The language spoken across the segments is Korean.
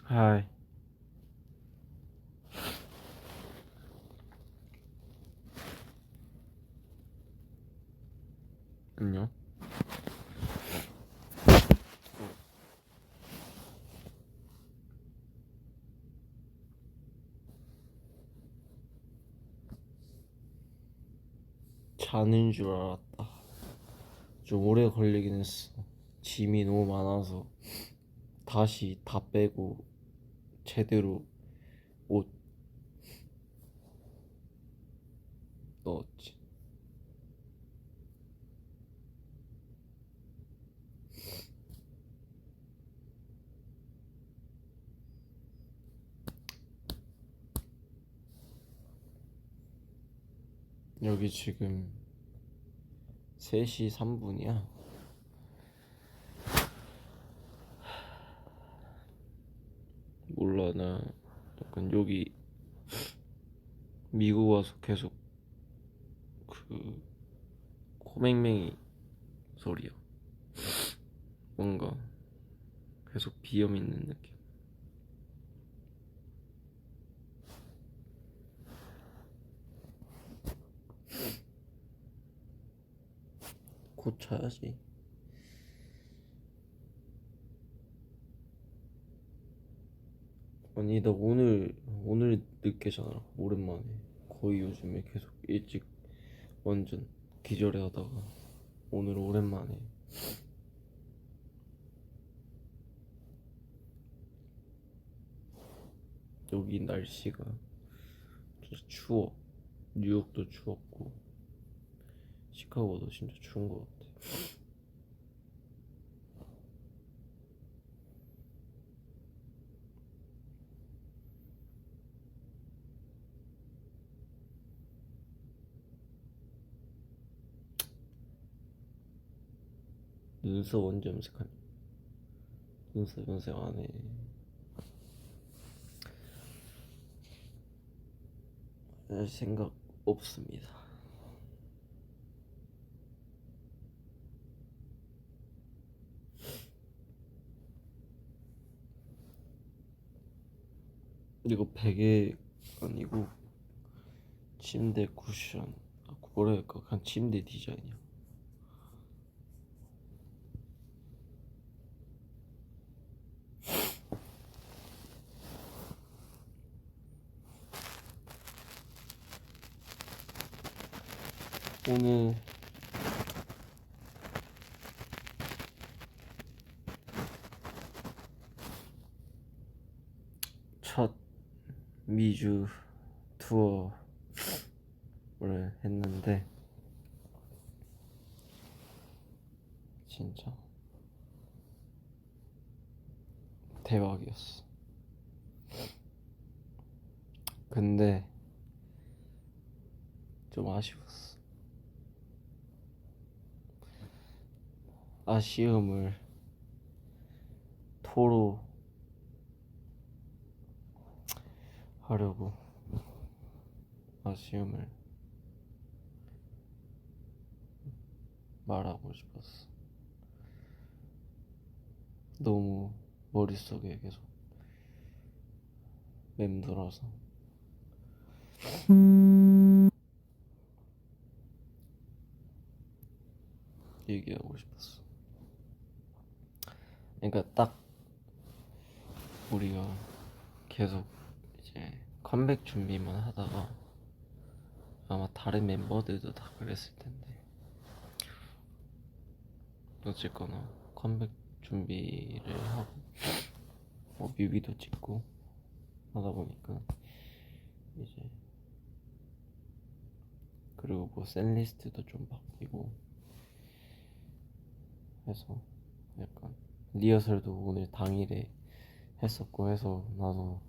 하이. 안녕. 자는 줄 알았다. 좀 오래 걸리긴 했어. 짐이 너무 많아서 다시 다 빼고 제대로 옷 넣었지. 여기 지금 3시 3분이야. 몰라, 나 약간 여기 미국 와서 계속 그 코맹맹이 소리야. 뭔가 계속 비염 있는 느낌. 고쳐야지. 아니, 나 오늘 늦게 자라. 오랜만에. 거의 요즘에 계속 일찍 완전 기절해 하다가 오늘 오랜만에. 여기 날씨가 진짜 추워. 뉴욕도 추웠고 시카고도 진짜 추운 것 같아. 눈썹 언제 염색하냐? 눈썹 염색 안 해. 할 생각 없습니다. 이거 베개 아니고 침대 쿠션. 뭐랄까, 그냥 침대 디자인이야. 오늘 첫 미주 투어를 했는데 진짜 대박이었어. 근데 좀 아쉬웠어. 아쉬움을 토로하려고 아쉬움을 말하고 싶었어. 너무 머릿속에 계속 맴돌아서 얘기하고 싶었어. 그러니까 딱 우리가 계속 이제 컴백 준비만 하다가 아마 다른 멤버들도 다 그랬을 텐데 어쨌거나 컴백 준비를 하고 뭐 뮤비도 찍고 하다 보니까 이제 그리고 뭐 샌리스트도 좀 바뀌고 해서 약간 리허설도 오늘 당일에 했었고 해서 나도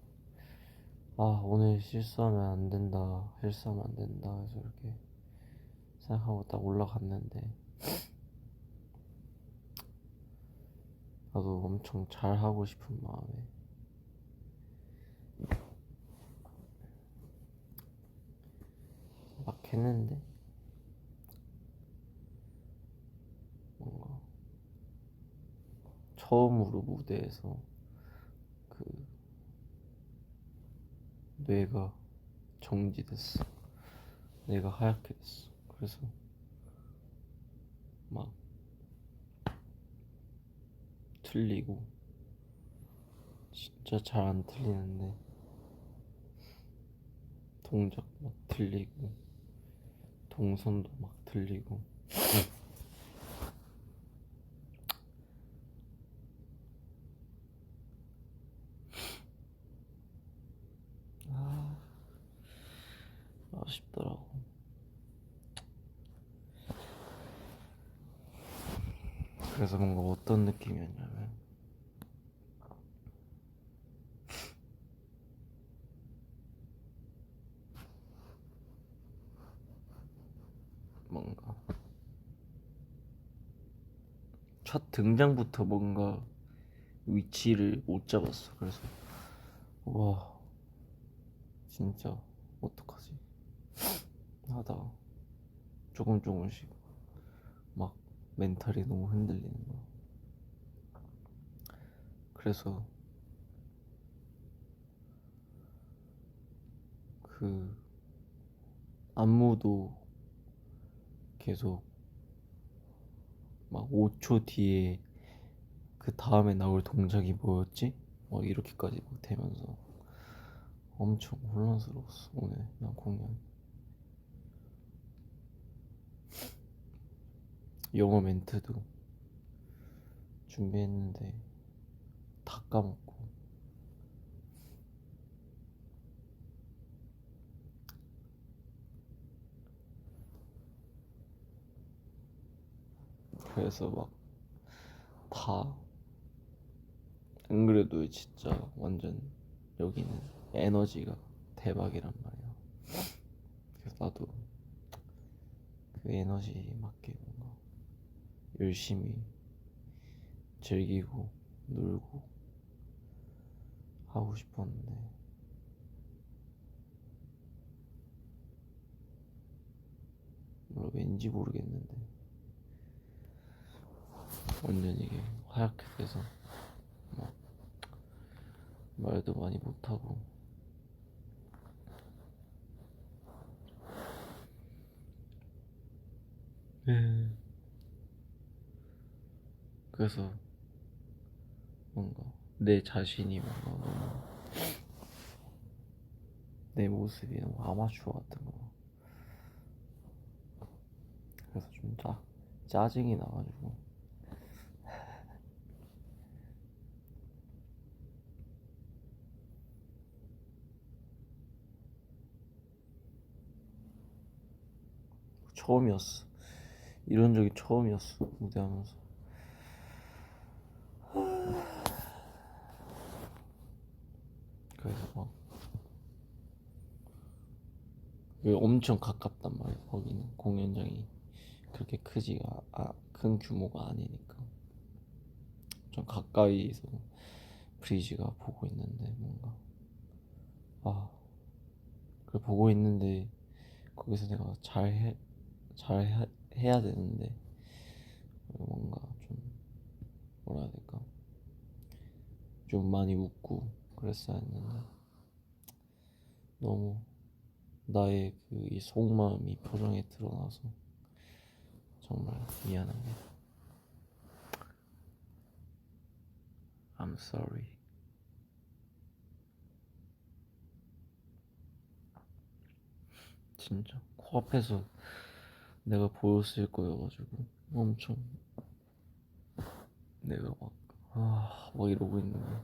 아, 오늘 실수하면 안 된다, 실수하면 안 된다 해서 이렇게 생각하고 딱 올라갔는데 나도 엄청 잘하고 싶은 마음에 막 했는데 뭔가 처음으로 무대에서 그 뇌가 정지됐어. 뇌가 하얗게 됐어. 그래서 막 틀리고 진짜 잘 안 틀리는데 동작 막 틀리고 동선도 막 틀리고 아, 아쉽더라고. 그래서 뭔가 어떤 느낌이었냐면 뭔가 첫 등장부터 뭔가 위치를 못 잡았어. 그래서 와 진짜 어떡하지 하다가 조금씩 막 멘탈이 너무 흔들리는 거야. 그래서 그 안무도 계속 막 5초 뒤에 그 다음에 나올 동작이 뭐였지? 막 이렇게까지 막 되면서 엄청 혼란스러웠어 오늘 난 공연. 영어 멘트도 준비했는데 다 까먹고 그래서 막 다 안 그래도 진짜 완전 여기는 에너지가 대박이란 말이야. 그래서 나도 그 에너지에 맞게 뭔가 열심히 즐기고 놀고 하고 싶었는데 왠지 모르겠는데 완전 이게 하얗게 돼서 막 말도 많이 못하고 그래서 뭔가 내 자신이 뭔가 너무 내 모습이 너무 아마추어 같은 거. 그래서 좀 짜증이 나가지고 처음이었어. 이런 적이 처음이었어 무대하면서. 그래서 막 여기 엄청 가깝단 말이야. 거기는 공연장이 그렇게 크지가 큰 규모가 아니니까 좀 가까이서 브리지가 보고 있는데 뭔가 아 그걸 보고 있는데 거기서 내가 해야 되는데 뭔가 좀 뭐라 해야 될까 좀 많이 웃고 그랬어야 했는데 너무 나의 그 이 속마음이 표정에 드러나서 정말 미안합니다. I'm sorry. 진짜 코앞에서 내가 보였을 거여가지고 엄청 내가 막 이러고 있는 게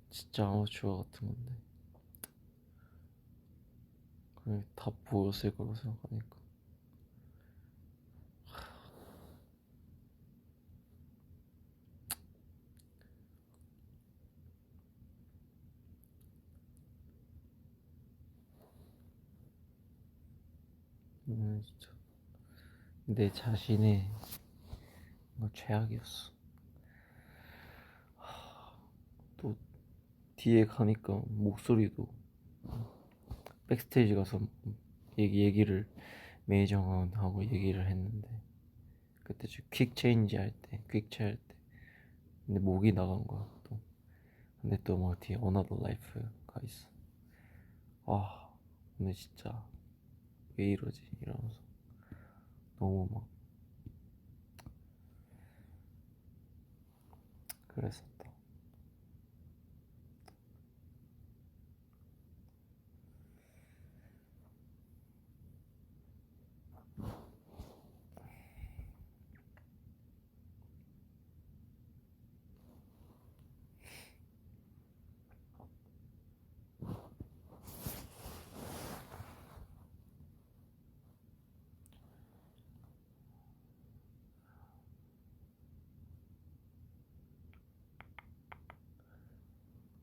진짜 아마추어 같은 건데 그래 다 보였을 거라고 생각하니까 진짜 내 자신의 뭔가 최악이었어. 또 뒤에 가니까 목소리도 백스테이지 가서 얘기를 매니저하고 얘기를 했는데 그때 퀵 체인지 할 때, 퀵체 할 때 근데 목이 나간 거야 또. 근데 또 막 뒤에 Another Life가 있어. 아 오늘 진짜 왜 이러지 이러면서 너무 막 그랬었다.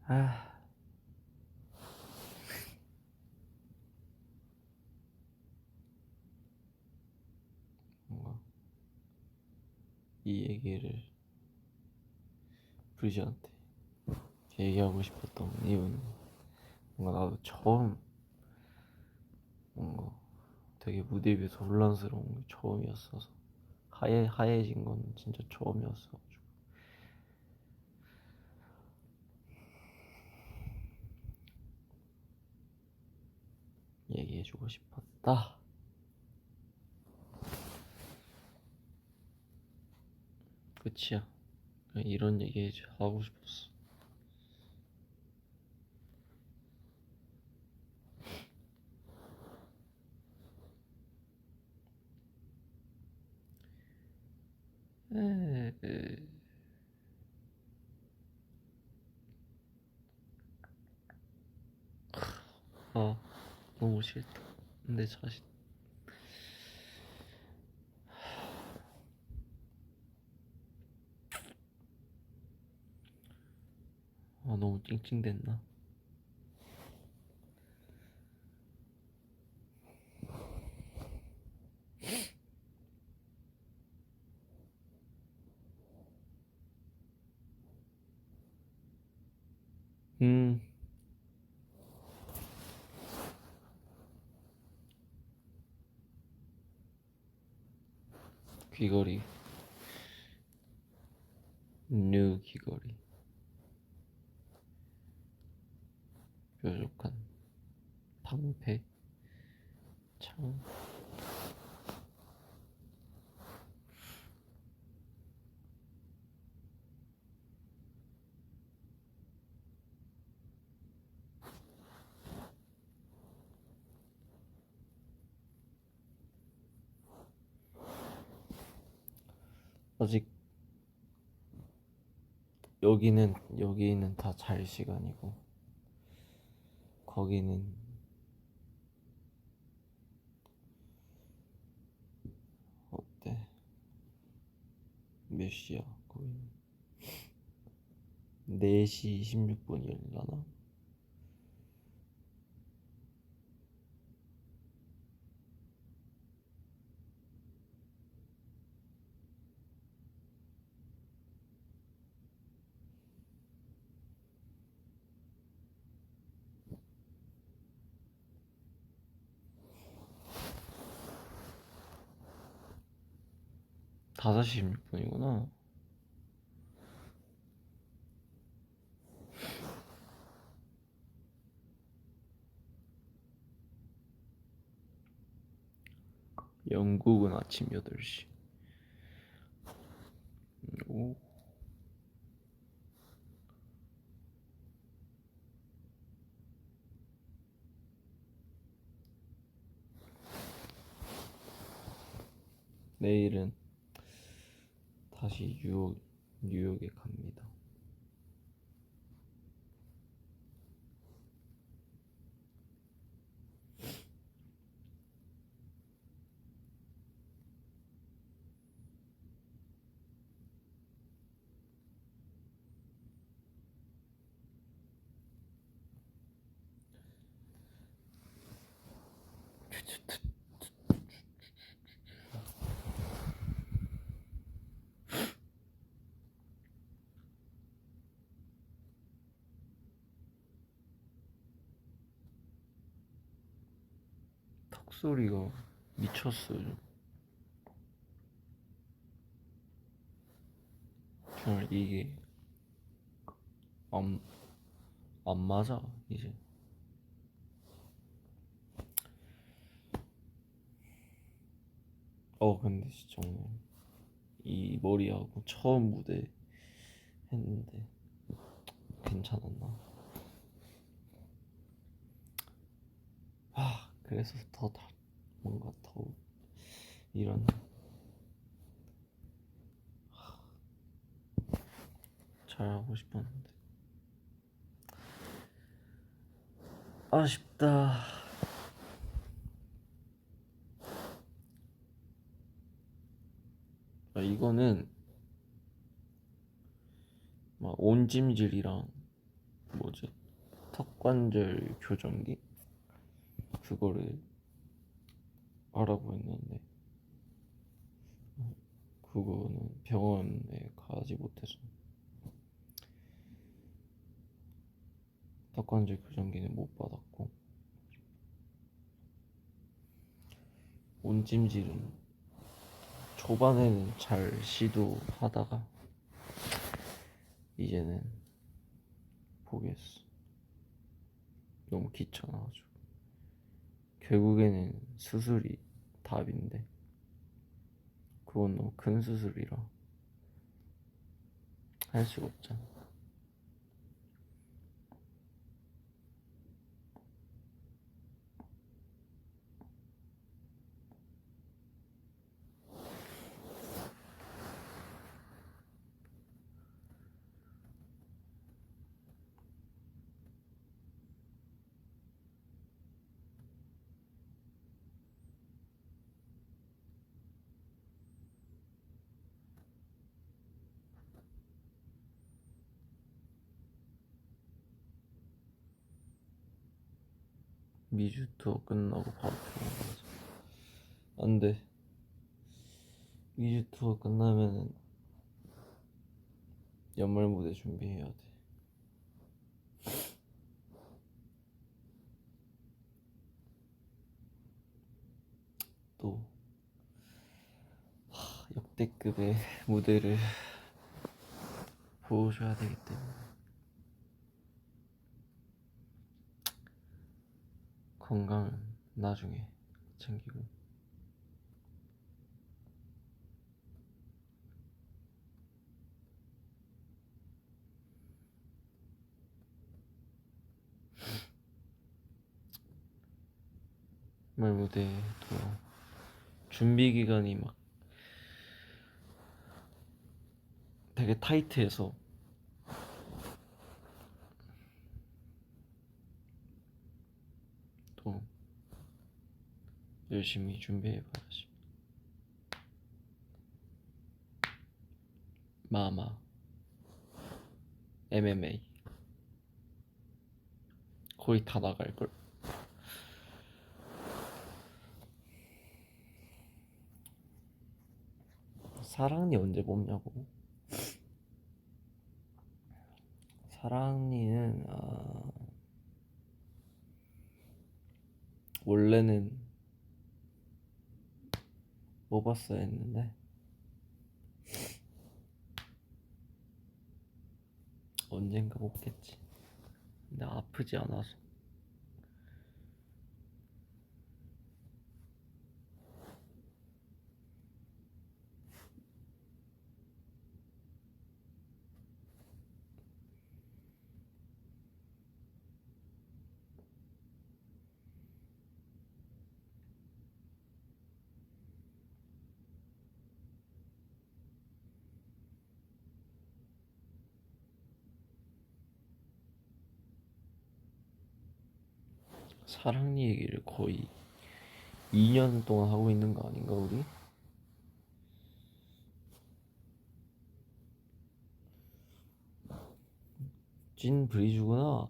아 뭔가 이 얘기를 브리지한테 얘기하고 싶었던 이유는 뭔가 나도 처음 뭔가 되게 무대 위에서 혼란스러운 게 처음이었어서 하얘진 건 진짜 처음이었어가지고 얘기해주고 싶었다. 끝이야. 그냥 이런 얘기 하고 싶었어. 에... 아 너무 싫다. 내 자신. 아 너무 찡찡댔나? 음 귀걸이 뉴 귀걸이 뾰족한 방패 창. 아직 여기는 다 잘 시간이고 거기는 어때? 몇 시야? 거기는 4시 26분이려나? 다섯 시 16분이구나. 영국은 아침 8시. 오. 내일은 다시 뉴욕에 갑니다. 턱소리가 미쳤어요. 정말 이게 안, 안 맞아 이제. 근데 진짜 오늘 이 머리하고 처음 무대 했는데 괜찮았나? 그래서 뭔가 더 이런 잘하고 싶었는데 아쉽다. 이거는 막 온찜질이랑 뭐지? 턱관절 교정기 그거를 하라고 했는데 그거는 병원에 가지 못해서 턱관절 교정기는 못 받았고 온찜질은 초반에는 잘 시도하다가 이제는 포기했어. 너무 귀찮아가지고 결국에는 수술이 답인데 그건 너무 큰 수술이라 할 수가 없잖아. 미주 투어 끝나고 바로 병원 가자. 안돼. 미주 투어 끝나면은 연말 무대 준비해야 돼. 또 역대급의 무대를 보여줘야 되기 때문에 건강은 나중에 챙기고. 연말 무대도 준비 기간이 막 되게 타이트해서 또 열심히 준비해봐야지. 마마, MMA 거의 다 나갈걸. 사랑니 언제 뽑냐고. 사랑니는 원래는 뽑았어야 했는데 언젠가 뽑겠지. 근데 아프지 않아서. 사랑니 얘기를 거의 2년 동안 하고 있는 거 아닌가 우리? 찐 브리주구나.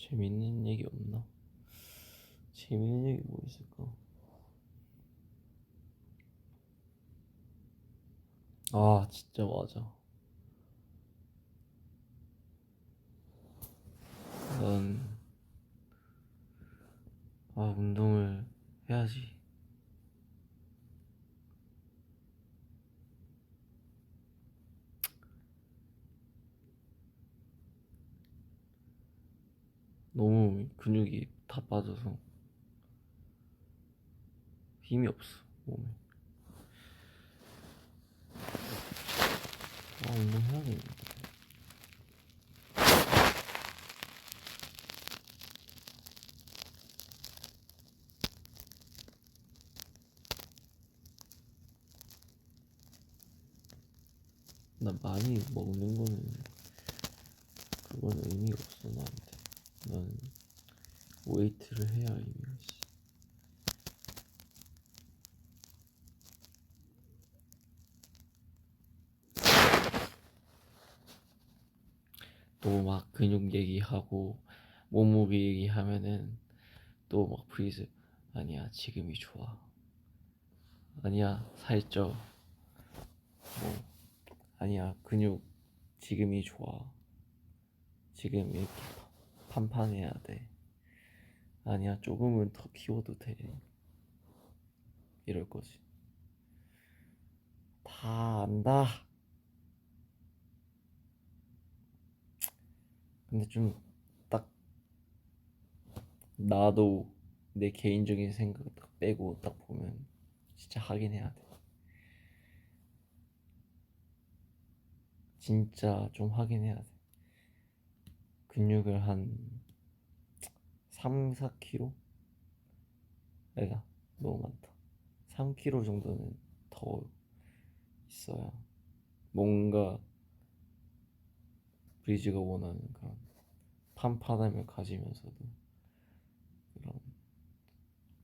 재밌는 얘기 없나? 재밌는 얘기 뭐 있을까? 진짜 맞아. 난 아, 운동을 해야지. 너무 근육이 다 빠져서 힘이 없어, 몸에. 아, 운동해야겠네. 나 많이 먹는 거는 그건 의미가 없어, 나한테. 나는 웨이트를 해야 의미가 있어. 또 막 근육 얘기하고 몸무게 얘기하면은 또 막 프리즈, 아니야 지금이 좋아, 아니야 살쪄, 뭐 아니야 근육 지금이 좋아, 지금 이렇게 판판해야 돼, 아니야 조금은 더 키워도 돼, 이럴 거지. 다 안다. 근데 좀 딱 나도 내 개인적인 생각 딱 빼고 딱 보면 진짜 하긴 해야 돼. 진짜 좀 하긴 해야 돼. 근육을 한 3, 4kg? 내가 너무 많다. 3kg 정도는 더 있어야 뭔가 브리즈가 원하는 그런 판판함을 가지면서도 그런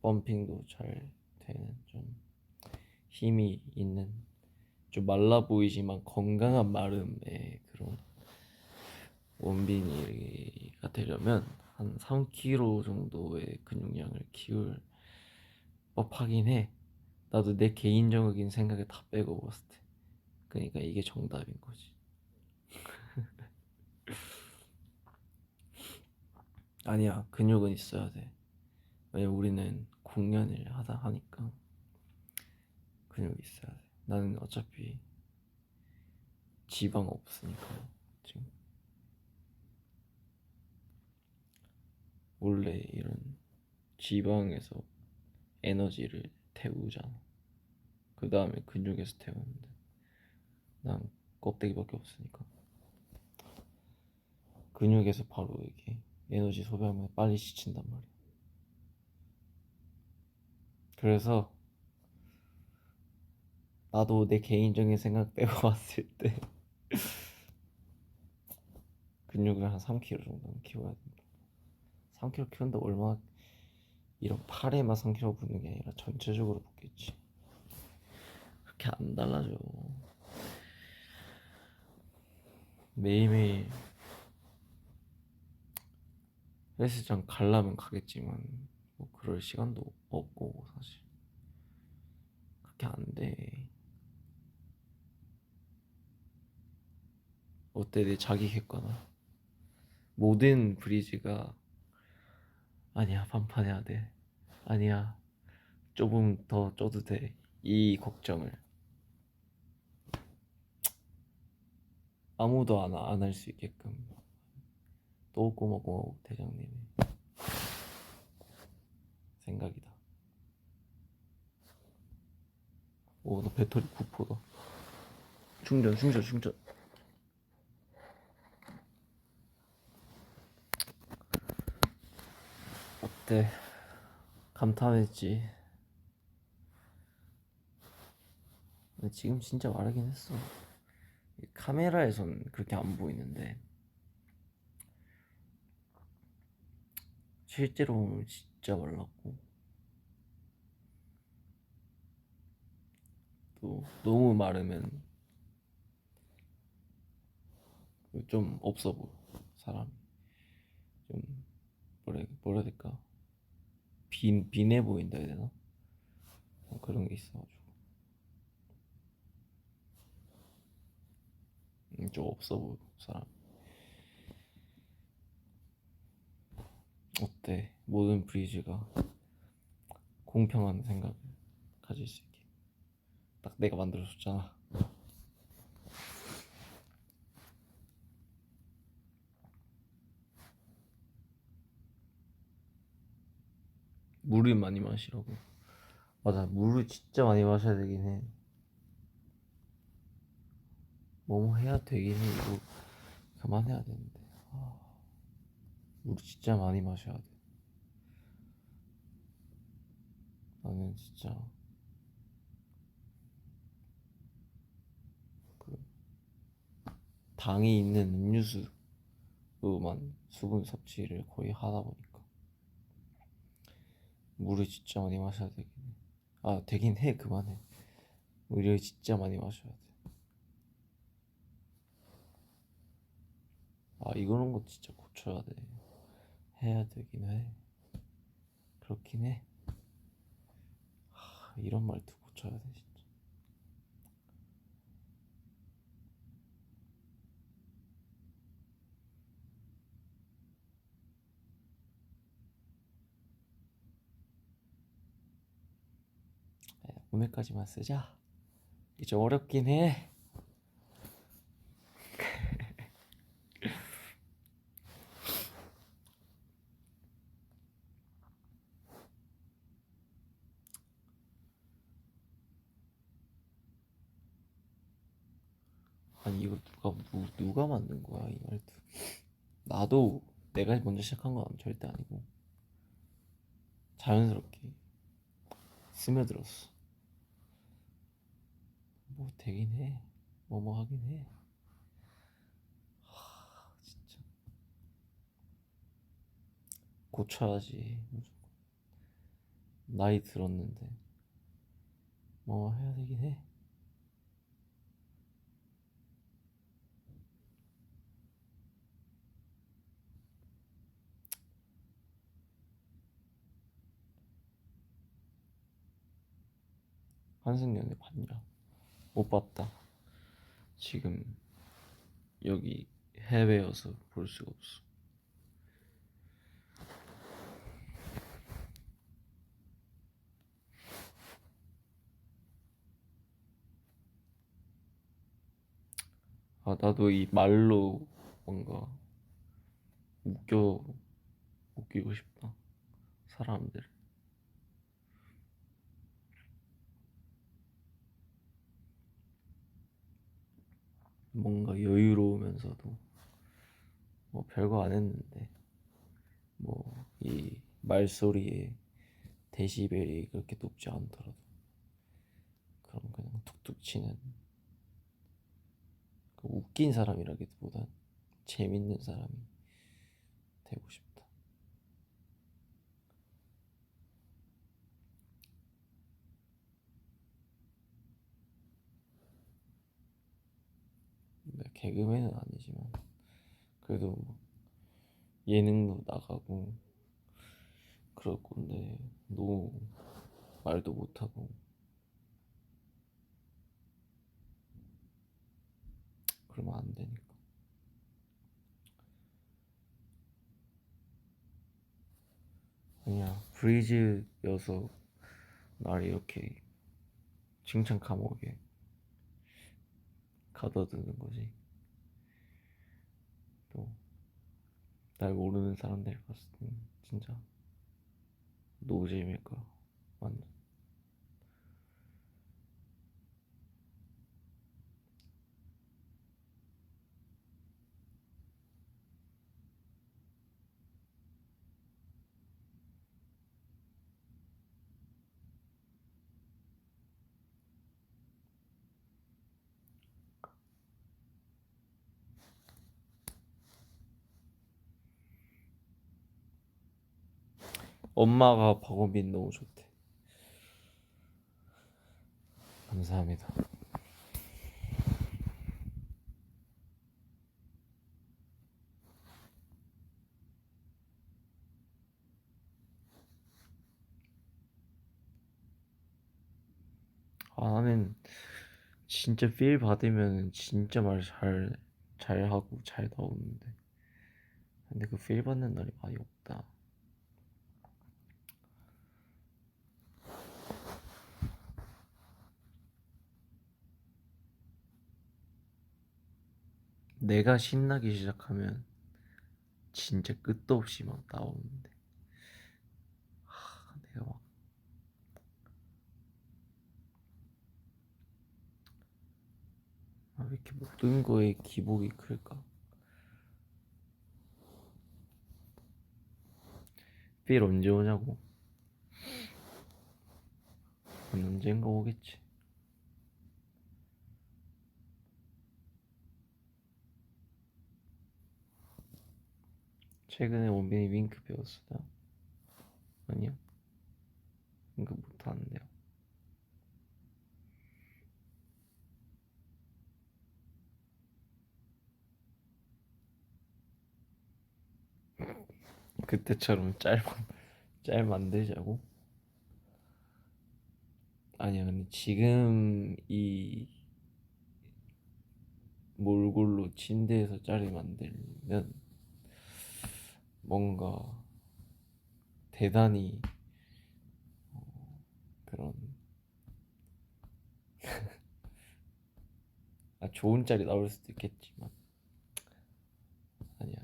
펌핑도 잘 되는, 좀 힘이 있는, 좀 말라 보이지만 건강한 마름의 그런 원빈이가 되려면 한 3kg 정도의 근육량을 키울 법하긴 해. 나도 내 개인적인 생각을 다 빼고 봤을 때. 그러니까 이게 정답인 거지. 아니야, 근육은 있어야 돼. 왜냐면 우리는 공연을 하다 하니까 근육이 있어야 돼. 나는 어차피 지방 없으니까 지금 원래 이런 지방에서 에너지를 태우잖아. 그 다음에 근육에서 태우는데 난 껍데기밖에 없으니까 근육에서 바로 이렇게 에너지 소비하면 빨리 지친단 말이야. 그래서 나도 내 개인적인 생각 빼고 봤을 때 근육을 한 3kg 정도는 키워야 된다. 3kg 키운다고 얼마나, 이런 팔에만 3kg 붙는 게 아니라 전체적으로 붙겠지. 그렇게 안 달라져. 매일매일 헬스장 가려면 가겠지만 뭐 그럴 시간도 없고 사실 그렇게 안 돼. 어때 내 자기 객관화? 모든 브리즈가 아니야 판판해야 돼, 아니야 조금 더 쪄도 돼, 이 걱정을 아무도 안 할 수 있게끔 또 꼬마꼬마 대장님의 생각이다. 오, 너 배터리 9%다. 충전. 어때? 감탄했지. 근데 지금 진짜 마르긴 했어. 카메라에선 그렇게 안 보이는데 실제로 보면 진짜 말랐고, 또 너무 마르면 좀 없어 보여, 사람이. 좀 뭐라 해야 될까, 빈해 보인다 해야 되나? 그런 게 있어가지고 좀 없어 보여, 사람. 어때? 모든 브리즈가 공평한 생각을 가질 수 있게 딱 내가 만들어줬잖아. 물을 많이 마시라고. 맞아, 물을 진짜 많이 마셔야 되긴 해. 뭐뭐 해야 되긴 해. 이거 그만해야 되는데. 물을 진짜 많이 마셔야 돼. 나는 진짜 그 당이 있는 음료수로만 수분 섭취를 거의 하다 보니까 물을 진짜 많이 마셔야 되긴 해. 아, 되긴 해. 그만해. 물을 진짜 많이 마셔야 돼. 아, 이거는 거 진짜 고쳐야 돼. 해야 되긴 해. 그렇긴 해. 이런 말도 고쳐야 돼 진짜. 오늘까지만 쓰자. 이게 좀 어렵긴 해. 아니 이거 누가 만든 거야 이 말도. 나도 내가 먼저 시작한 건 절대 아니고 자연스럽게 스며들었어. 뭐 되긴 해. 뭐뭐 하긴 해. 진짜 고쳐야지. 나이 들었는데 뭐 해야 되긴 해. 한승연애 봤냐? 못 봤다. 지금 여기 해외여서 볼 수가 없어. 아, 나도 이 말로 뭔가 웃겨 웃기고 싶다 사람들. 뭔가 여유로우면서도 뭐 별거 안 했는데 뭐 이 말소리에 데시벨이 그렇게 높지 않더라도 그럼 그냥 툭툭 치는 그 웃긴 사람이라기보단 재밌는 사람이 되고 싶다. 근데 개그맨은 아니지만 그래도 뭐 예능도 나가고 그럴 건데 너무 말도 못하고 그러면 안 되니까. 그냥 브리즈여서 날 이렇게 칭찬 감옥에 가둬두는 거지. 또 날 모르는 사람들 봤을 땐 진짜 노잼일까 완전. 엄마가 박원빈 너무 좋대. 감사합니다. 아, 나는 진짜 필 받으면 진짜 말 잘하고 잘 나오는데 근데 그 필 받는 날이 많이 없다. 내가 신나기 시작하면 진짜 끝도 없이 막 나오는데 내가 막 왜 이렇게 모든 거에 기복이 클까? 필 언제 오냐고? 언젠가 오겠지. 최근에 원빈이 윙크 배웠어요? 아니요. 윙크 못하는데요. 그때처럼 짤 만들자고? 아니야, 근데 지금 이 몰골로 침대에서 짤을 만들면 뭔가 대단히 그런 좋은 짤이 나올 수도 있겠지만 아니야.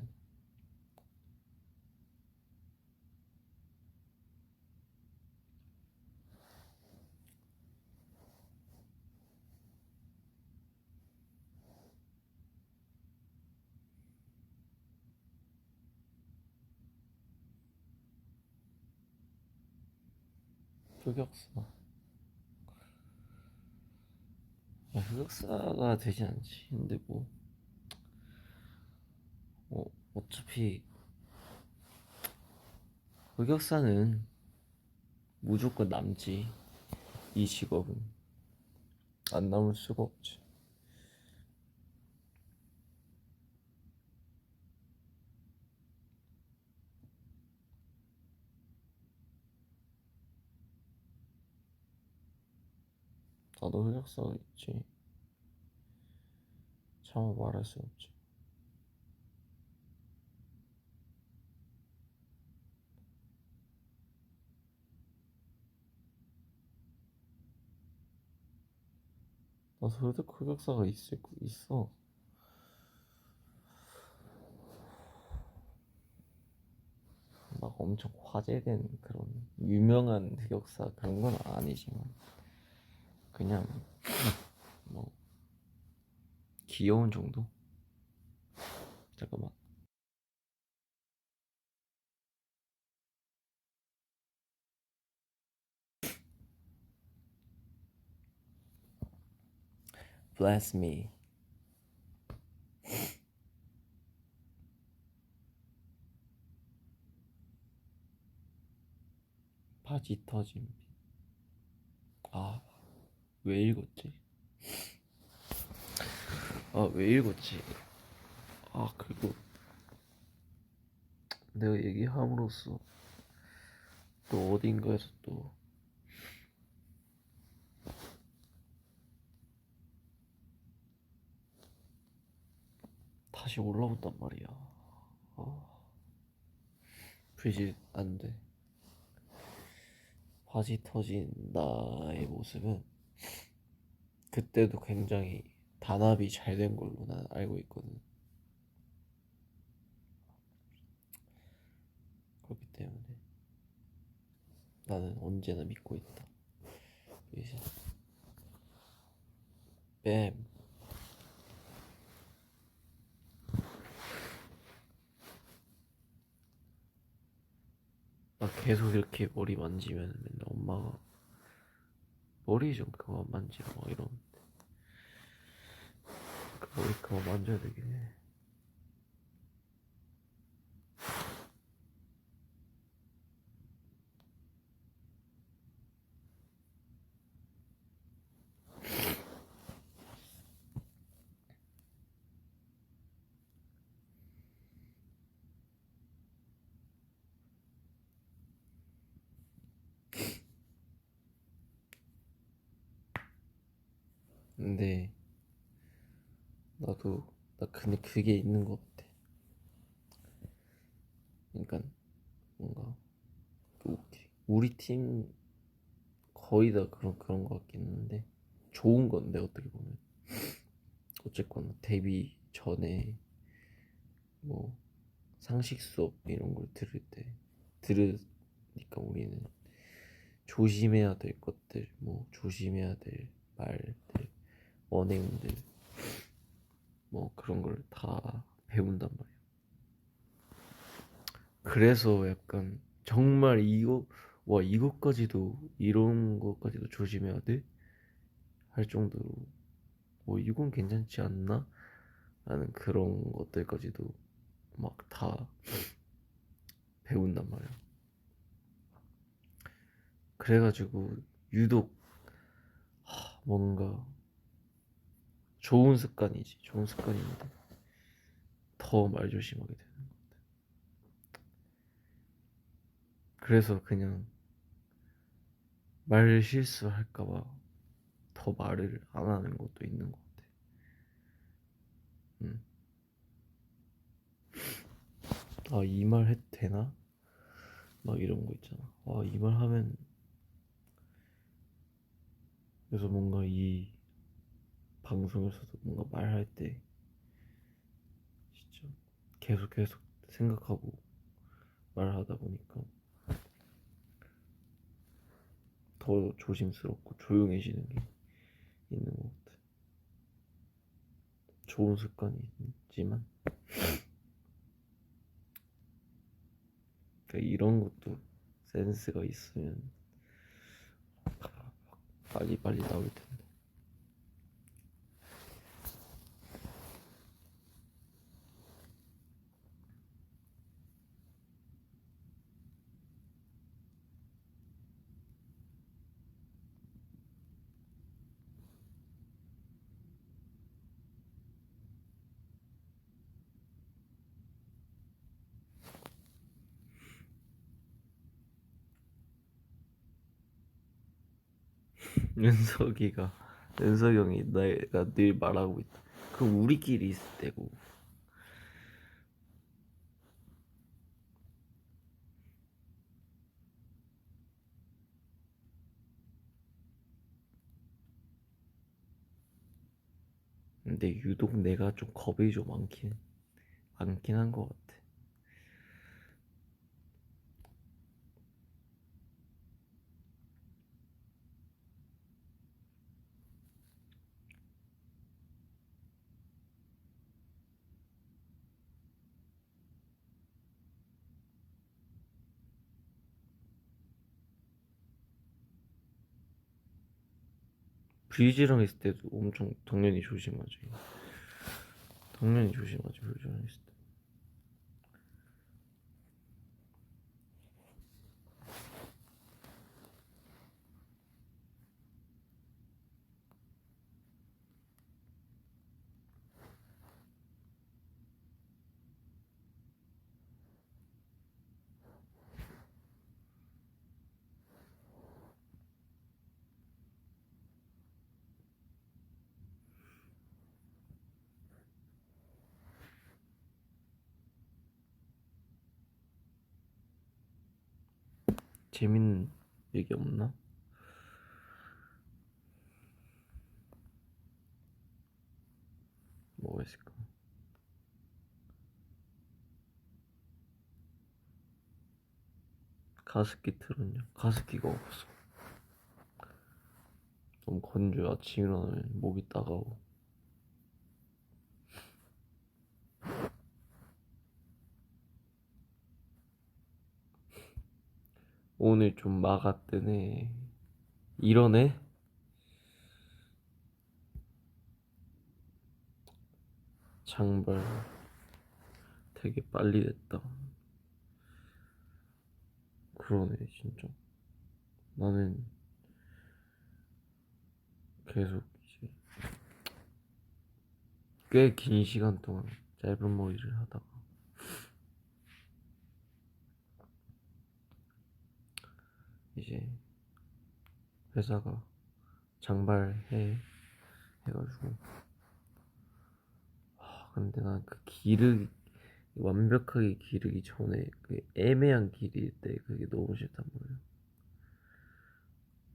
흑역사. 흑역사가 되진 않지. 근데 뭐 어차피 흑역사는 무조건 남지. 이 직업은 안 남을 수가 없지. 나도 흑역사가 있지. 차마 말할 수 없지. 나도 흑역사가 있어. 막 엄청 화제된 그런 유명한 흑역사 그런 건 아니지만 그냥 뭐 귀여운 정도? 잠깐만. Bless me. 바지 터짐. 아, 왜 읽었지? 왜 읽었지? 그리고 내가 얘기함으로써 또 어딘가에서 또 다시 올라온단 말이야. 브리짓 안 돼. 바지 터진 나의 모습은 그때도 굉장히 단합이 잘 된 걸로 난 알고 있거든. 그렇기 때문에 나는 언제나 믿고 있다. 이제 뱀. 나 계속 이렇게 머리 만지면 맨날 엄마가 머리 좀 그만 만지라 막 이러는데 그 머리 그만 만져야 되긴 해. 근데 나도 나 근데 그게 있는 것 같아. 그러니까 뭔가 우리 팀 거의 다 그런 것 같긴 한데 좋은 건데 어떻게 보면 어쨌거나 데뷔 전에 뭐 상식 수업 이런 걸 들으니까 우리는 조심해야 될 것들, 뭐 조심해야 될 말들, 언행들, 뭐 그런 걸 다 배운단 말이야. 그래서 약간 정말 이것까지도 이런 것까지도 조심해야 돼? 할 정도로 이건 괜찮지 않나? 라는 그런 것들까지도 막 다 배운단 말이야. 그래가지고 유독 뭔가 좋은 습관이지. 좋은 습관인데 더 말조심하게 되는 것 같아. 그래서 그냥 말 실수할까봐 더 말을 안 하는 것도 있는 것 같아. 음. 이 말 해도 되나? 막 이런 거 있잖아. 이 말 하면 그래서 뭔가 이 방송에서도 뭔가 말할 때 진짜 계속 생각하고 말하다 보니까 더 조심스럽고 조용해지는 게 있는 것 같아. 좋은 습관이지만 그러니까 이런 것도 센스가 있으면 빨리 나올 텐데. 윤석이가 윤석이 형이 내가 늘 말하고 있다. 그럼 우리끼리 있을 때고. 근데 유독 내가 좀 겁이 좀 많긴 한 것 같아. 브이지랑 있을 때도 엄청 당연히 조심하지. 당연히 조심하지 브이지랑 있을 때. 재밌는 얘기 없나? 뭐가 있을까? 가습기 틀었냐? 가습기가 없어. 너무 건조해. 아침 일어나면 목이 따가워. 오늘 좀 마가 뜨네. 이러네? 장발 되게 빨리 됐다. 그러네 진짜. 나는 계속 이제 꽤 긴 시간 동안 짧은 머리를 하다가 이제 회사가 장발해 해가지고 근데 난 그 완벽하게 기르기 전에 그 애매한 길일 때 그게 너무 싫단 말이야.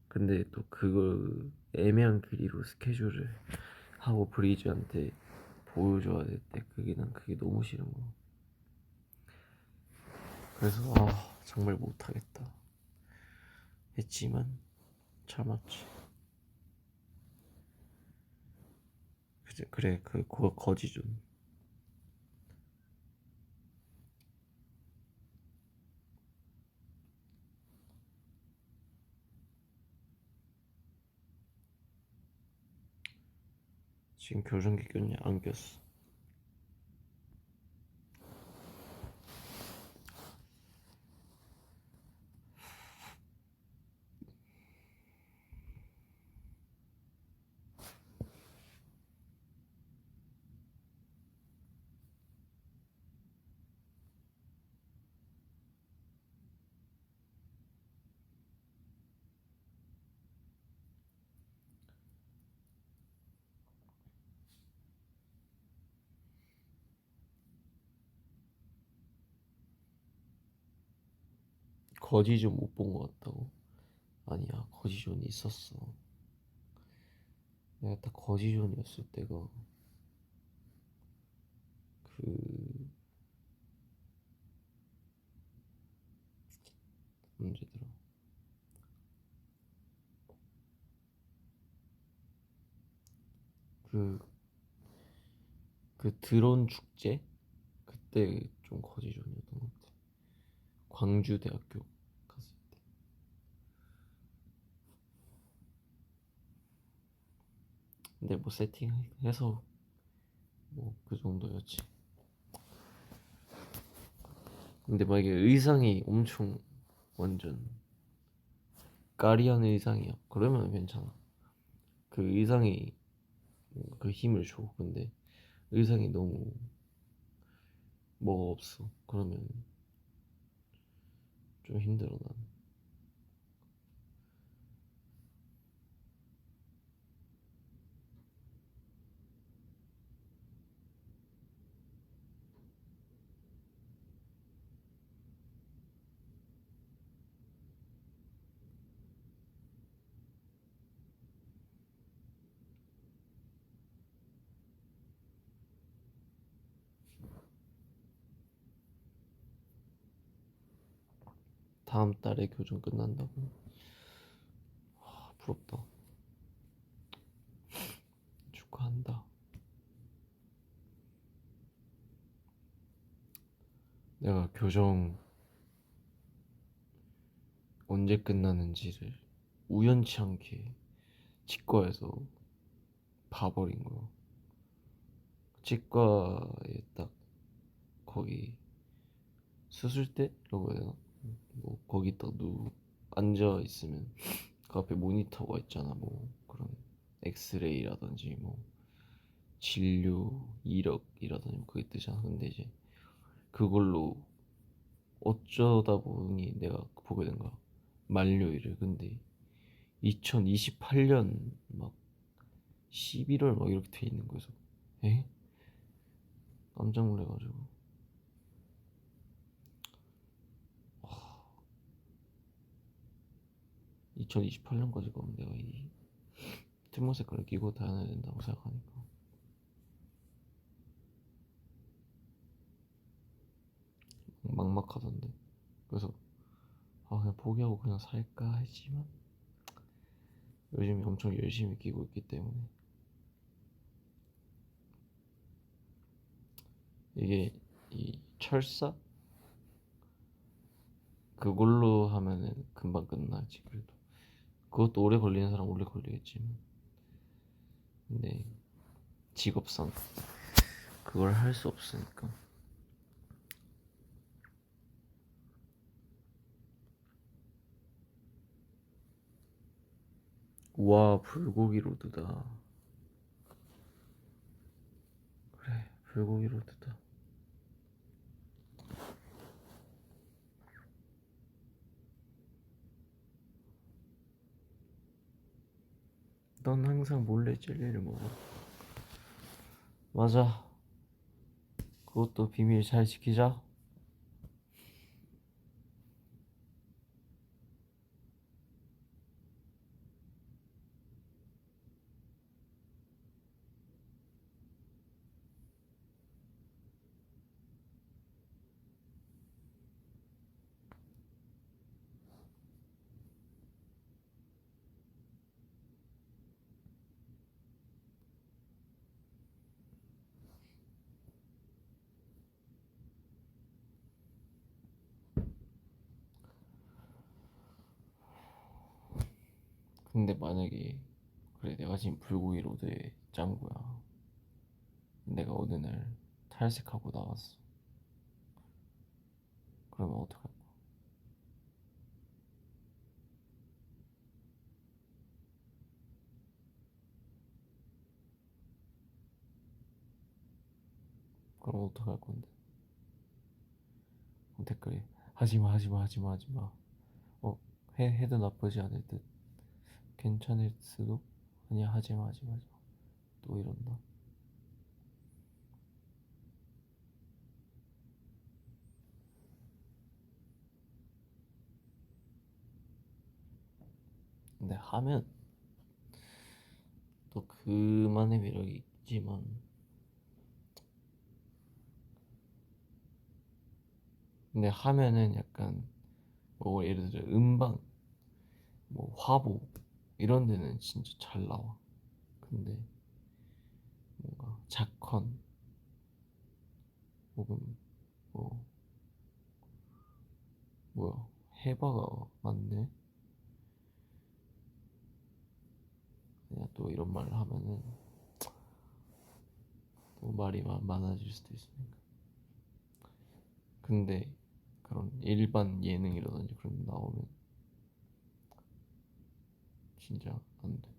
근데 또 그걸 애매한 길이로 스케줄을 하고 브리즈한테 보여줘야 될 때 그게 너무 싫은 거. 그래서 정말 못하겠다 했지만 참았지. 그래 거지존. 지금 교정기 꼈냐? 안 꼈어. 거지존 못 본 것 같다고? 아니야, 거지존이 있었어. 내가 딱 거지존이었을 때가 그 언제더라? 그 그 드론 축제 그때 좀 거지존이었던 것 같아. 광주대학교 갔을 때. 근데 뭐 세팅해서 뭐 그 정도였지. 근데 만약에 의상이 엄청 완전 까리한 의상이야. 그러면 괜찮아. 그 의상이 그 힘을 줘. 근데 의상이 너무 뭐가 없어. 그러면 좀 힘들어 난. 다음 달에 교정 끝난다고? 부럽다. 축하한다. 내가 교정 언제 끝나는지를 우연치 않게 치과에서 봐버린 거야. 치과에 딱 거기 수술대라고 해야 되나? 뭐 거기 딱 앉아 있으면 그 앞에 모니터가 있잖아. 뭐 그런 엑스레이라든지 뭐 진료 이력이라든지 뭐 그게 뜨잖아. 근데 이제 그걸로 어쩌다 보니 내가 보게 된 거야. 만료일을. 근데 2028년 막 11월 막 이렇게 돼 있는 거여서 에? 깜짝 놀래가지고 2028년까지 가면 내가 이 트모 색깔을 끼고 다녀야 된다고 생각하니까 막막하던데. 그래서 그냥 포기하고 그냥 살까 했지만 요즘에 엄청 열심히 끼고 있기 때문에 이게 이 철사 그걸로 하면은 금방 끝나지. 그래도 그것도 오래 걸리는 사람 오래 걸리겠지만 근데 직업상 그걸 할 수 없으니까. 와, 불고기 로드다. 그래, 불고기 로드다. 넌 항상 몰래 젤리를 먹어. 맞아. 그것도 비밀 잘 지키자. 근데 만약에 그래 내가 지금 불고기 로드의 짱구야. 내가 어느 날 탈색하고 나왔어. 그러면 어떡할 거야? 그럼 어떡할 건데? 그럼 댓글에 하지마 하지마 하지마 하지마. 어 해도 나쁘지 않을 듯. 괜찮을 수도. 아니야 하지마 하지마 하지마. 또 이런다. 근데 하면 또 그만의 매력이 있지만 근데 하면은 약간 뭐 예를 들어 음방 뭐 화보 이런 데는 진짜 잘 나와. 근데 뭔가 작컨 혹은 뭐 뭐야 해바가 맞네. 그냥 또 이런 말을 하면은 또 말이 많아질 수도 있으니까. 근데 그런 일반 예능이라든지 그런 데 나오면 진짜 안 돼.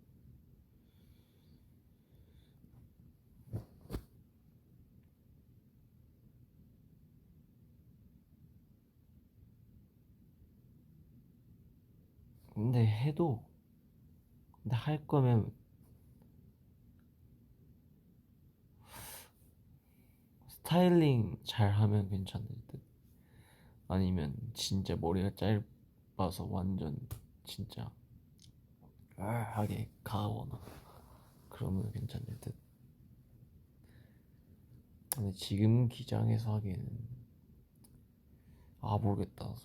근데 해도 근데 할 거면 스타일링 잘 하면 괜찮을 듯. 아니면 진짜 머리가 짧아서 완전 진짜 하게 가거나 그러면 괜찮을 듯. 근데 지금 기장에서 하기에는 모르겠다.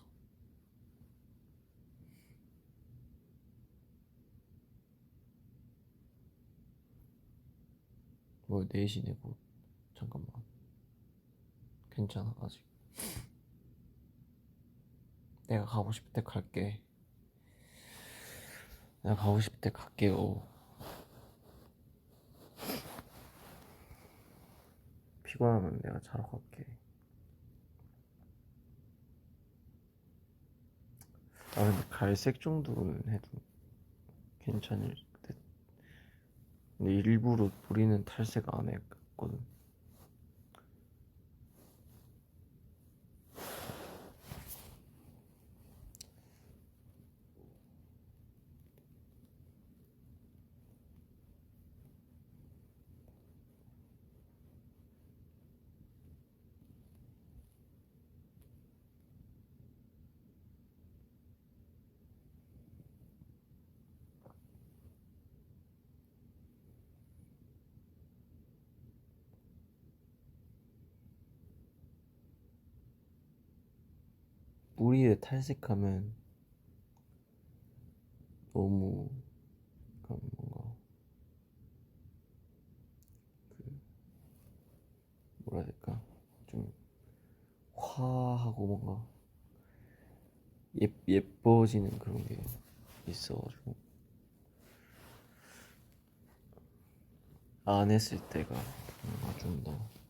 뭐 내신에 뭐 잠깐만 괜찮아 아직. 내가 가고 싶을 때 갈게. 내가 가고 싶을 때 갈게요. 피곤하면 내가 자러 갈게. 근데 갈색 정도는 해도 괜찮을 듯. 근데 일부러 뿌리는 탈색 안 했거든. 뿌리에 탈색하면 너무 뭔가 뭐라 해야 될까 좀 화하고 뭔가 예뻐지는 그런 게 있어가지고 안 했을 때가 뭔가 좀 더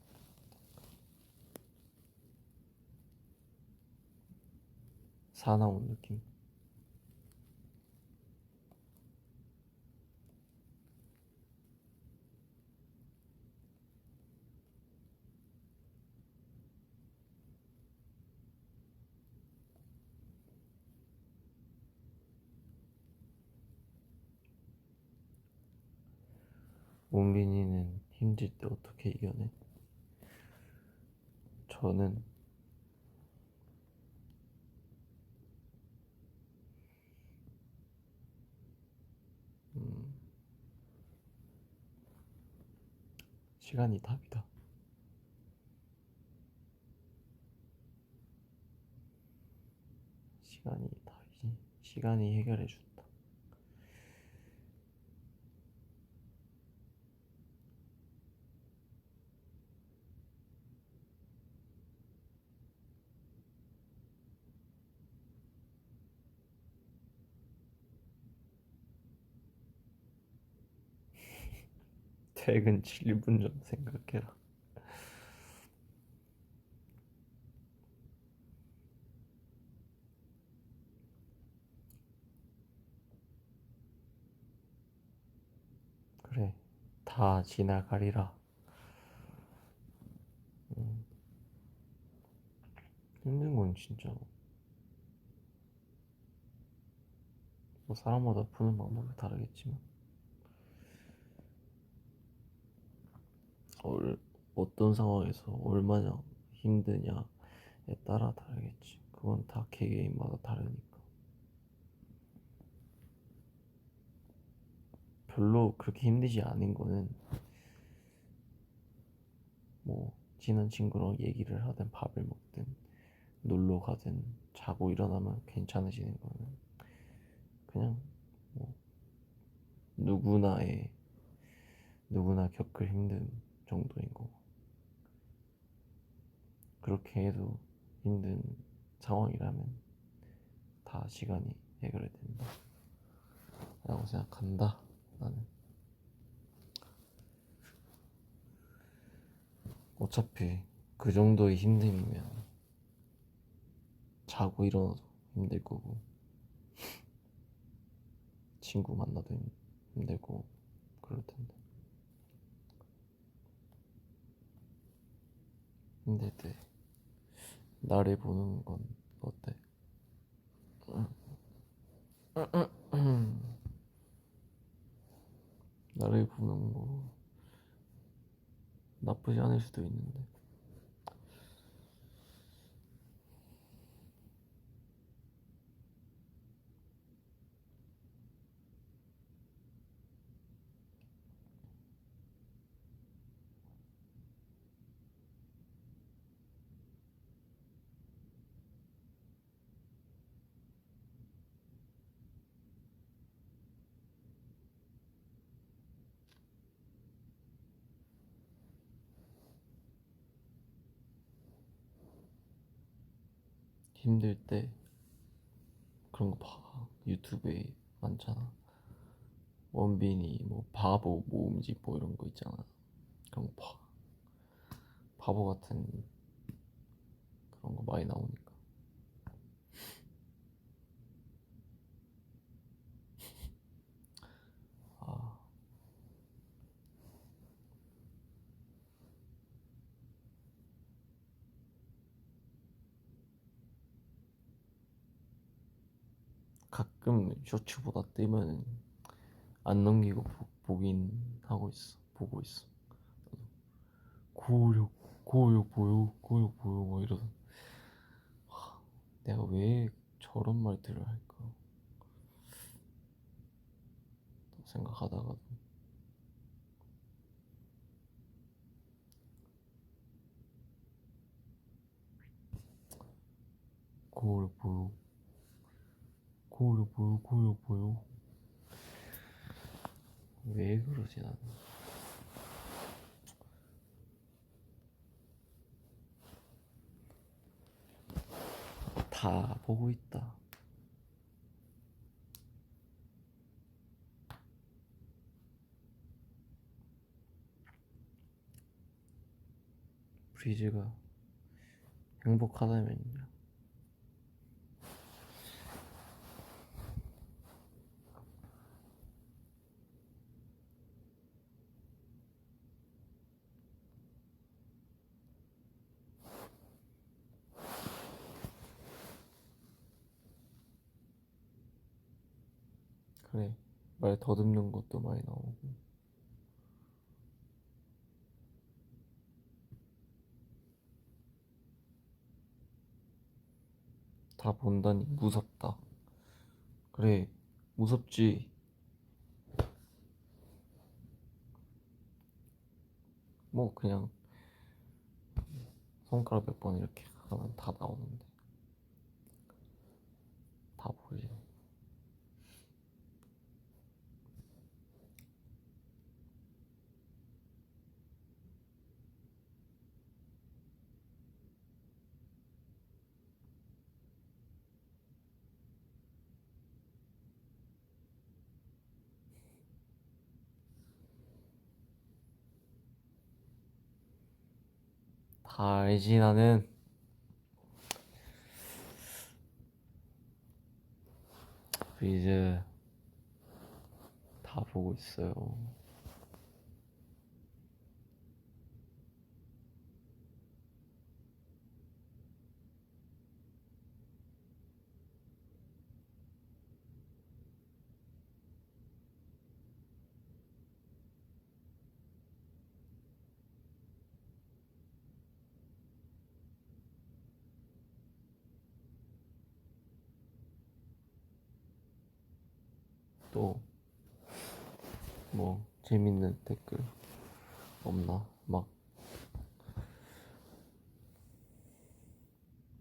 사나운 느낌. 원빈이는 힘들 때 어떻게 이겨내? 저는 음, 시간이 답이다. 시간이 답이지. 시간이 해결해 준다. 퇴근 7분 전 생각해라. 그래, 다 지나가리라. 음, 힘든 건 진짜 뭐 사람마다 푸는 방법이 다르겠지만 얼, 어떤 상황에서 얼마나 힘드냐에 따라 다르겠지. 그건 다 개개인마다 다르니까. 별로 그렇게 힘들지 않은 거는 뭐 친한 친구랑 얘기를 하든 밥을 먹든 놀러 가든 자고 일어나면 괜찮아지는 거는 그냥 뭐 누구나의 누구나 겪을 힘든 정도인 거고, 그렇게 해도 힘든 상황이라면 다 시간이 해결이 된다 라고 생각한다. 나는 어차피 그 정도의 힘듦이면 자고 일어나도 힘들 거고 친구 만나도 힘들고 그럴 텐데, 힘들 때 나를 보는 건 어때? 나를 보는 거 나쁘지 않을 수도 있는데. 힘들 때 그런 거 봐. 유튜브에 많잖아. 원빈이 뭐 바보 모음집 뭐 이런 거 있잖아. 그런 거 봐. 바보 같은 그런 거 많이 나오니까. 아, 가끔 쇼츠보다 뜨면 안 넘기고 보긴 하고 있어. 보고 있어. 고력, 고력 보여, 고력 보여, 뭐 이러던. 내가 왜 저런 말들을 할까 생각하다가도 고력 보여, 고력 보여, 고력 보여. 왜 그러지 나는? 다 보고 있다. 브리즈가 행복하다면요. 그래, 말 더듬는 것도 많이 나오고. 다 본다니 무섭다. 그래, 무섭지. 뭐 그냥 손가락 몇 번 이렇게 하면 다 나오는데 다 보지. 다 알지 나는. 이제 다 보고 있어요. 또 뭐 재밌는 댓글 없나? 막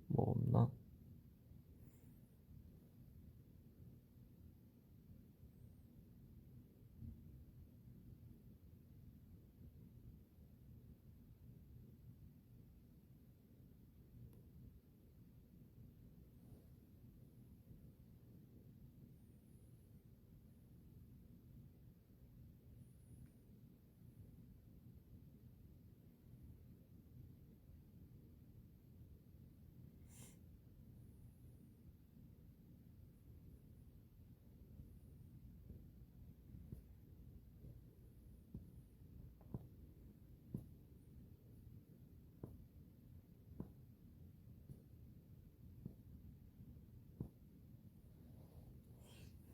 뭐 없나?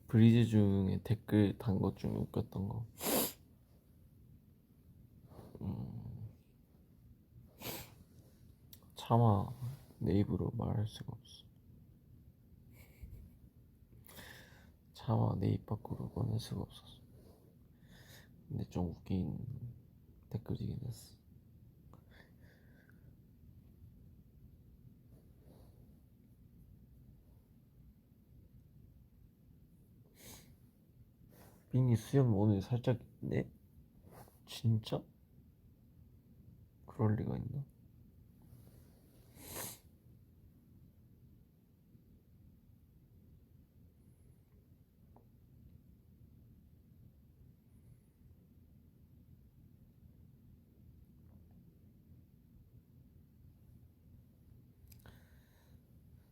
브리즈 중에 댓글 단 것 중에 웃겼던 거. 차마 내 입으로 말할 수가 없어. 차마 내 입 밖으로 꺼낼 수가 없었어. 근데 좀 웃긴 댓글이긴 했어. 빈이 수염 오늘 살짝 있네? 진짜? 그럴 리가 있나?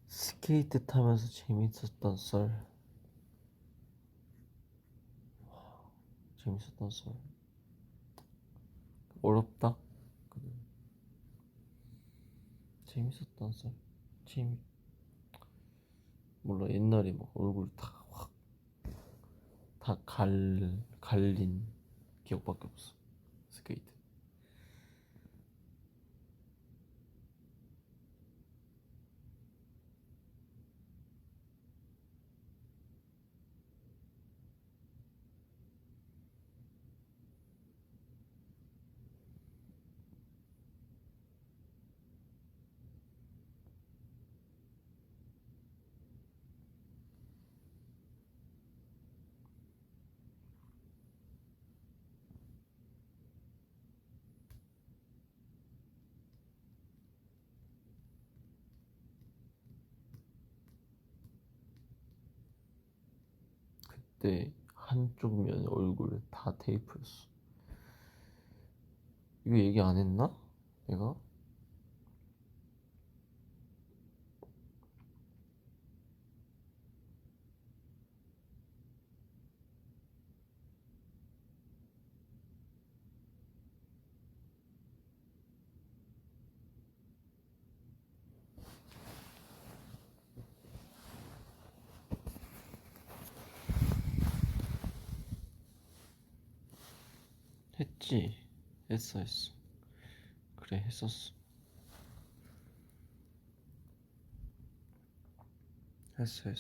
스케이트 타면서 재밌었던 썰. 재밌었던 썰. 어렵다. 재밌었던 썰. 재미. 몰라 옛날에 막 얼굴 다 갈린 기억밖에 없어. 스케이트. 그때 한쪽 면 얼굴 다 테이프였어. 이거 얘기 안 했나? 내가? 했지. 했어. 그래, 했었어. 했어.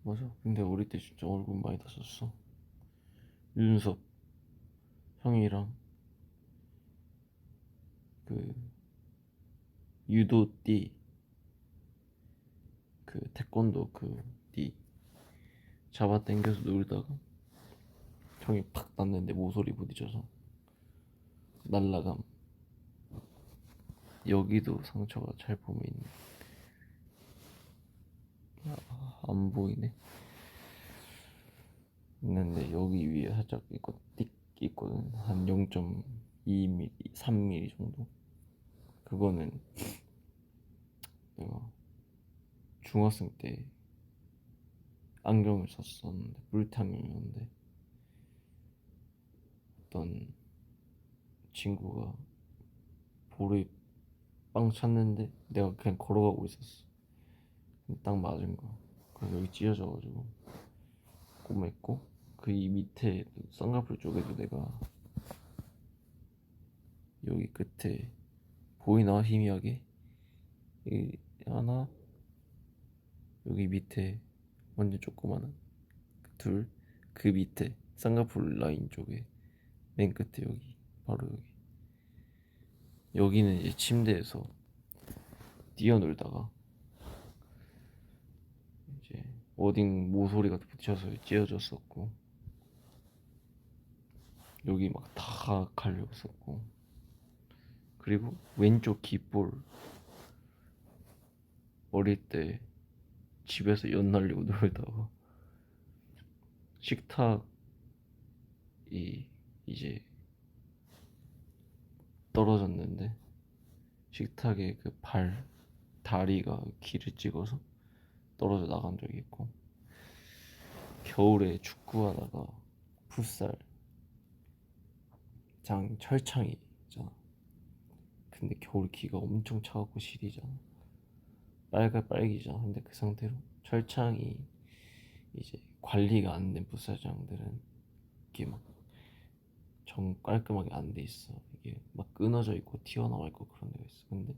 맞아. 근데 우리 때 진짜 얼굴 많이 다쳤어. 윤섭 형이랑 그 유도띠 그 태권도 그띠 잡아 당겨서 놀다가 형이 팍 났는데 모서리 부딪혀서 날라감. 여기도 상처가 잘 보면 있네. 안 보이네. 있는데 여기 위에 살짝 이거 띡 있거든. 한 0.2mm, 3mm 정도. 그거는 내가 중학생 때 안경을 썼었는데, 물탕경이었는데 어떤 친구가 볼을 빵 찼는데 내가 그냥 걸어가고 있었어. 딱 맞은 거야. 그래서 여기 찢어져가지고 꼬맸고, 그 이 밑에 쌍꺼풀 쪽에도 내가 여기 끝에 보이나 희미하게 여기 하나, 여기 밑에 완전 조그마한 둘, 그 밑에 쌍꺼풀 라인 쪽에 맨 끝에 여기, 바로 여기는 이제 침대에서 뛰어놀다가 이제 워딩 모서리가 붙여서 찢어졌었고, 여기 막 다 갈렸었고, 그리고 왼쪽 귓볼 어릴 때 집에서 연 날리고 놀다가 식탁이 이제 떨어졌는데, 식탁에 그 다리가 길을 찍어서 떨어져 나간 적이 있고, 겨울에 축구하다가 풋살 철창이 있잖아. 근데 겨울 기가 엄청 차갑고 시리잖아. 빨기잖아. 근데 그 상태로 철창이 이제 관리가 안 된 풋살장들은 이게 막 정 깔끔하게 안 돼 있어. 이게 막 끊어져 있고 튀어나와 있고 그런 데가 있어. 근데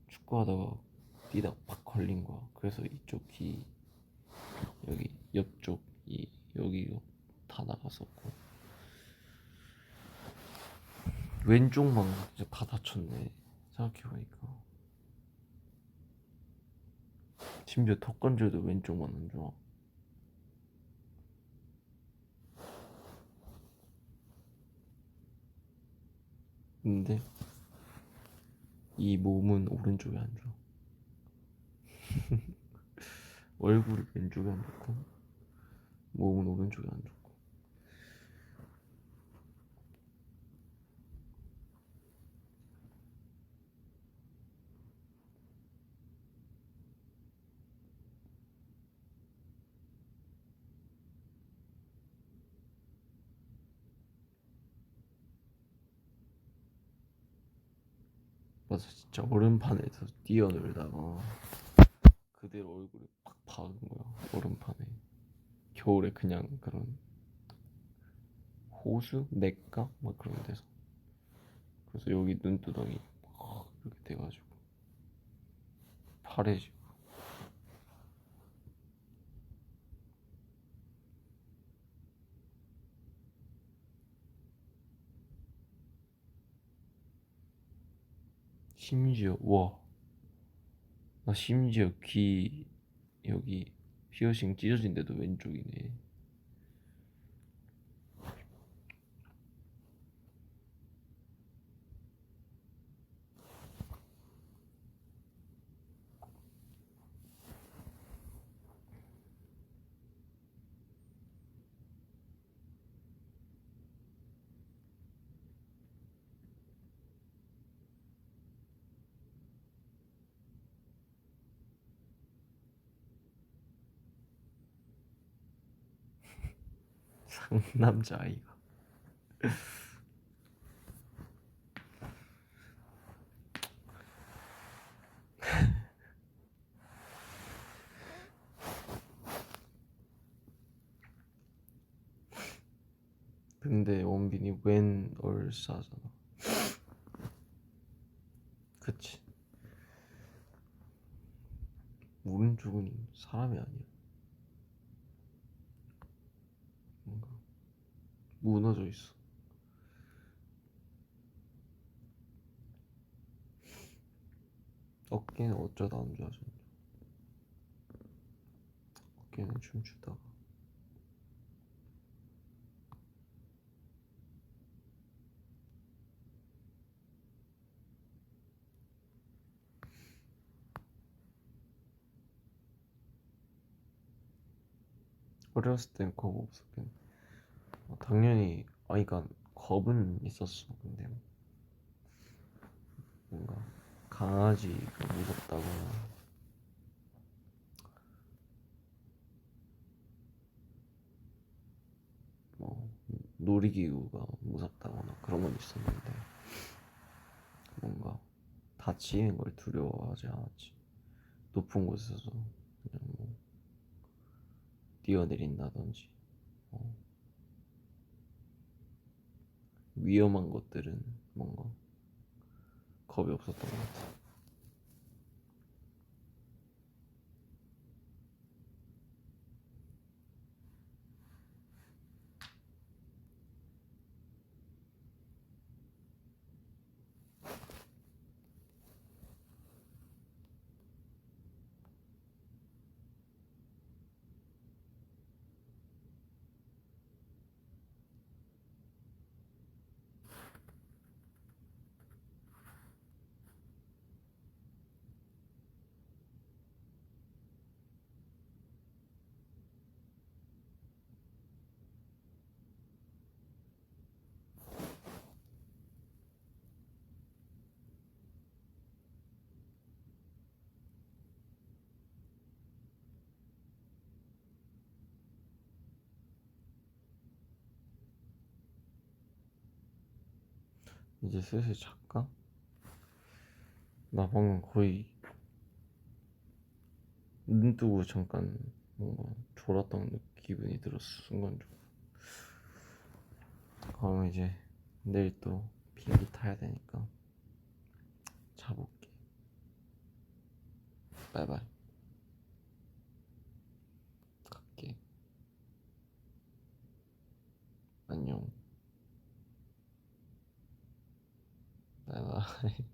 축구하다가 뛰다가 팍 걸린 거야. 그래서 이쪽 귀, 여기 옆쪽 여기가 다 나갔었고, 왼쪽만 이제 다 다쳤네. 생각해보니까 심지어 턱관절도 왼쪽만 안 좋아. 근데 이 몸은 오른쪽에 안 좋아. 얼굴이 왼쪽에 안 좋고 몸은 오른쪽에 안 좋고. 맞아, 진짜 얼음판에서 뛰어놀다가 그대로 얼굴에 팍 박은 거야. 얼음판에. 겨울에 그냥 그런 호수? 냇가? 막 그런 데서. 그래서 여기 눈두덩이 막 이렇게 돼가지고 파래지고. 심지어 나 심지어 귀 여기 피어싱 찢어진 데도 왼쪽이네. 상남자 아이가. 근데 원빈이 웬 얼싸잖아. 그치. 오른쪽은 사람이 아니야. 뭔가 무너져 있어. 어깨는 어쩌다 안 좋아졌냐. 어깨는 춤추다가. 어렸을 땐 겁 없었겠네. 당연히 그러니까 겁은 있었어. 근데 뭔가 강아지가 무섭다거나 뭐 놀이기구가 무섭다거나 그런 건 있었는데 뭔가 다치는 걸 두려워하지 않았지. 높은 곳에서 그냥 뭐 뛰어내린다든지 어, 위험한 것들은 뭔가 겁이 없었던 것 같아. 이제 슬슬 잘까? 나 방금 거의 눈 뜨고 잠깐 뭔가 졸았던 기분이 들었어 순간적으로. 그럼 이제 내일 또 비행기 타야 되니까 자볼게. 바이바이. 갈게. 안녕. 바이바이.